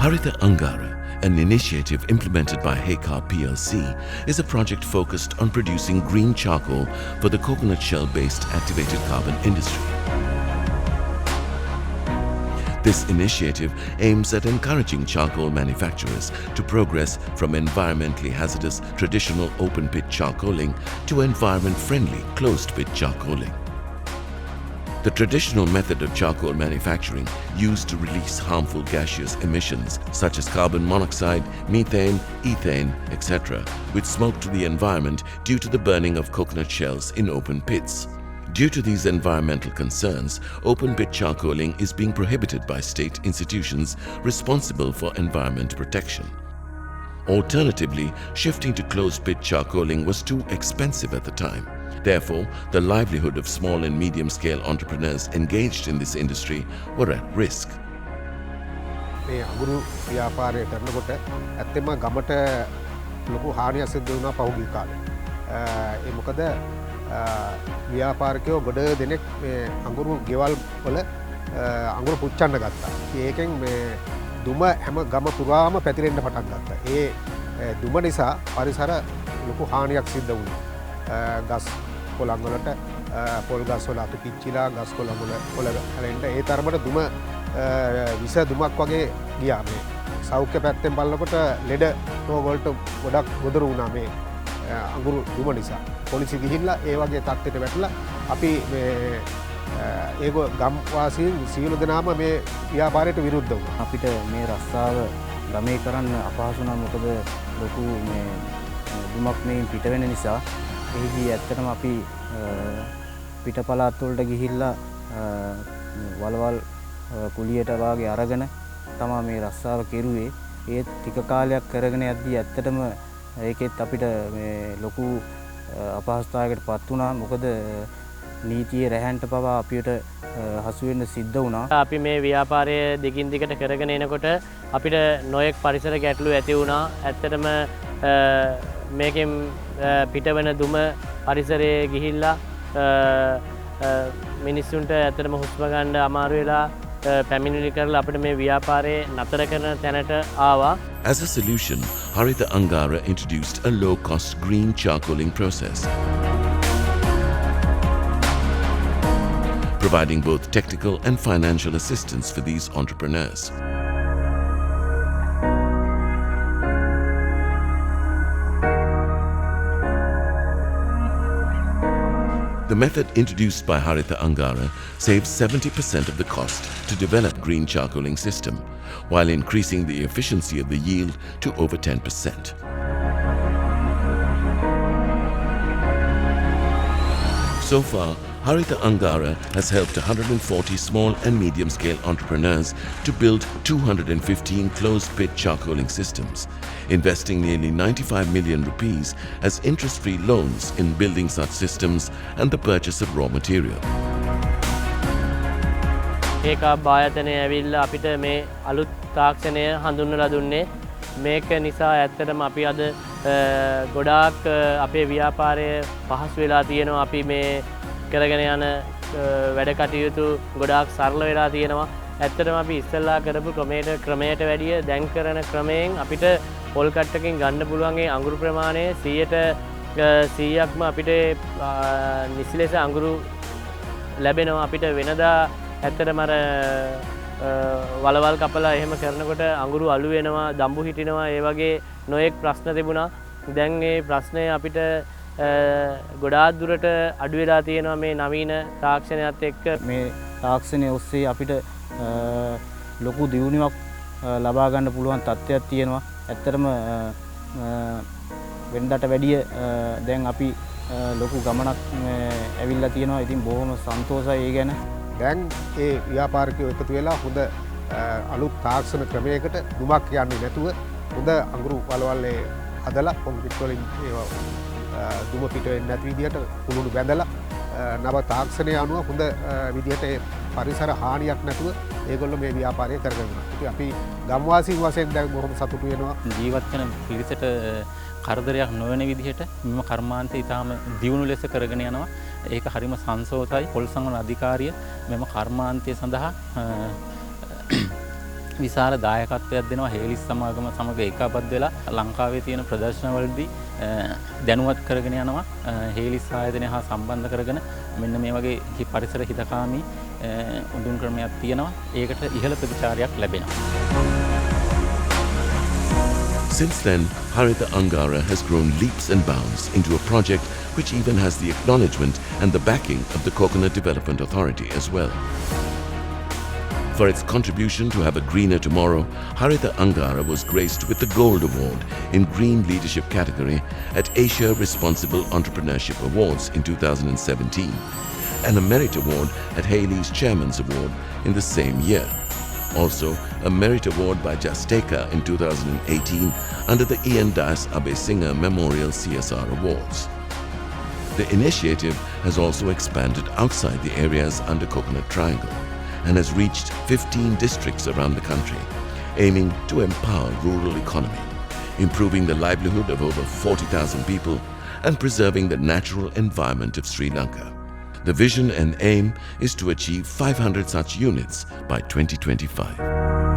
Haritha Angara, an initiative implemented by Haycarb PLC, is a project focused on producing green charcoal for the coconut shell-based activated carbon industry. This initiative aims at encouraging charcoal manufacturers to progress from environmentally hazardous traditional open-pit charcoaling to environment-friendly closed-pit charcoaling. The traditional method of charcoal manufacturing used to release harmful gaseous emissions such as carbon monoxide, methane, ethane, etc., with smoke to the environment due to the burning of coconut shells in open pits. Due to these environmental concerns, open-pit charcoaling is being prohibited by state institutions responsible for environment protection. Alternatively, shifting to closed-pit charcoaling was too expensive at the time. Therefore, the livelihood of small and medium-scale entrepreneurs engaged in this industry were at risk. මේ අඟුරු ව්‍යාපාරය කරනකොට ඇත්තෙම ගමට ලොකු හානියක් සිද්ධ වුණා පහුගිය කාලේ. ඒ මොකද ව්‍යාපාරිකයෝ ගොඩ දෙනෙක් මේ අඟුරු ගෙවල් වල අඟුරු පුච්චන්න ගත්තා. ඒකෙන් මේ දුම හැම ගම පුරාම පැතිරෙන්න පටන් ගත්තා. ඒ දුම නිසා පරිසර ලොකු හානියක් සිද්ධ වුණා. ගස් කොළන් වලට පොල් ගස් වල අතු පිච්චිලා ගස් කොළන් වල පොළ හැලෙන්න ඒ තරමට දුම විස දුමක් වගේ ගියා. මේ සෞඛ්‍ය පැත්තෙන් බලනකොට ලෙඩ රෝග වලට ගොඩක් ගොදුරු වුණා මේ අඟුරු දුම නිසා. පොලිසිය ගිහිල්ලා ඒ වගේ තත්ත්වයට වැටලා අපි මේ ඒක ගම් වාසීන් සියලු දෙනාම මේ ව්‍යාපාරයට විරුද්ධ වුණා. අපිට මේ රස්සාව ගමේ කරන්න අපහසු නම් මොකද ලොකු මේ දුමක් මේ පිට වෙන නිසා එහිදී ඇත්තටම අපි පිට පළාත් වලට ගිහිල්ලා වලවල් කුලියට වාගේ අරගෙන තමයි මේ රස්සාව කෙරුවේ. ඒත් ටික කාලයක් කරගෙන යද්දී ඇත්තටම ඒකෙත් අපිට මේ ලොකු අපහසුතාවයකට පත් වුණා. මොකද නීතියේ රැහැන්ට පවා අපිට හසු වෙන්න සිද්ධ වුණා. අපි මේ ව්‍යාපාරය දිගින් දිගට කරගෙන එනකොට අපිට නොයෙක් පරිසර ගැටලු ඇති වුණා. ඇත්තටම මේකෙන් පිටවෙන දුම පරිසරයේ ගිහිල්ලා මිනිස්සුන්ට ඇත්තටම හුස්ම ගන්න අමාරු වෙලා පැමිණිලි කරලා අපිට මේ ව්‍යාපාරේ නතර කරන තැනට ආවා. As a solution, Haritha Angara introduced a low-cost green charcoaling process, providing both technical and financial assistance for these entrepreneurs. The method introduced by Haritha Angara saves 70% of the cost to develop green charcoaling system, while increasing the efficiency of the yield to over 10%. So far, Haritha Angara has helped 140 small and medium-scale entrepreneurs to build 215 closed-pit charcoaling systems, investing nearly 95 million rupees as interest-free loans in building such systems and the purchase of raw material. Haycarb ආයතනය ඇවිල්ලා අපිට මේ අලුත් තාක්ෂණය හඳුන්වලා දුන්නේ. මේක නිසා ඇත්තටම අපි අද ගොඩාක් අපේ ව්‍යාපාරය පහසු වෙලා තියෙනවා. අපි මේ කරගෙන යන වැඩ කටයුතු ගොඩාක් සරල වෙලා තියෙනවා. ඇත්තටම අපි ඉස්සෙල්ලා කරපු ක්‍රමයට වැඩිය දැන් කරන ක්‍රමයෙන් අපිට පොල් කට්ටකින් ගන්න පුළුවන් ඒ අඟුරු ප්‍රමාණය 100%ක්ම අපිට නිසි ලෙස අඟුරු ලැබෙනවා. අපිට වෙනදා ඇත්තටම අර වලවල් කපලා එහෙම කරනකොට අඟුරු අලු වෙනවා, දම්බු හිටිනවා, ඒ වගේ නොයෙක් ප්‍රශ්න තිබුණා. දැන් මේ ප්‍රශ්නය අපිට ගොඩාක් දුරට අඩු වෙලා තියෙනවා මේ නවීන තාක්ෂණයත් එක්ක. මේ තාක්ෂණය ඔස්සේ අපිට ලොකු දියුණුවක් ලබා ගන්න පුළුවන් තත්ත්වයක් තියෙනවා. ඇත්තටම වෙනදාට වැඩිය දැන් අපි ලොකු ගමනක් ඇවිල්ලා තියෙනවා. ඉතින් බොහොම සන්තෝෂයි ඒ ගැන. දැන් ඒ ව්‍යාපාරිකයෝ එකතු වෙලා හොඳ අලුත් තාක්ෂණ ක්‍රමයකට දුමක් යන්නේ නැතුව හොඳ අඟුරු වලවල් හදලා කොන්ක්‍රීට් වලින් දුම පිට වෙන්නේ නැති විදිහට කුළුණු බැඳලා නව තාක්ෂණය අනුව හොඳ විදිහට පරිසර හානියක් නැතුව ඒගොල්ලෝ මේ ව්‍යාපාරය කරගෙන යනවා. ඉතින් අපි ගම්වාසීන් වශයෙන් දැන් බොහොම සතුටු වෙනවා. ජීවත් වෙන පිරිසට කරදරයක් නොවන විදිහට මෙම කර්මාන්තය ඉතාම දියුණු ලෙස කරගෙන යනවා. ඒක හරිම සංසෝතයි. පොල් සංගමන අධිකාරිය මෙම කර්මාන්තය සඳහා විශාල දායකත්වයක් දෙනවා හේලිස් සමාගම සමග ඒකාබද්ධ වෙලා ලංකාවේ තියෙන ප්‍රදර්ශනවලදී දැනුවත් කරගෙන යනවා හේලිස් ආයතනය හා සම්බන්ධ කරගෙන මෙන්න මේ වගේ පරිසර හිතකාමී උඳුන් ක්‍රමයක් තියෙනවා ඒකට ඉහළ ප්‍රතිචාරයක් ලැබෙනවා. Since then, Haritha Angara has grown leaps and bounds into a project which even has the acknowledgement and the backing of the Coconut Development Authority as well. For its contribution to have a greener tomorrow, Haritha Angara was graced with the Gold Award in Green Leadership category at Asia Responsible Entrepreneurship Awards in 2017 and a Merit Award at Haley's Chairman's Award in the same year. Also, a Merit Award by Justeka in 2018 under the Ian Das Abe Singer Memorial CSR Awards. The initiative has also expanded outside the areas under Coconut Triangle and has reached 15 districts around the country, aiming to empower rural economy, improving the livelihood of over 40,000 people and preserving the natural environment of Sri Lanka. The vision and aim is to achieve 500 such units by 2025.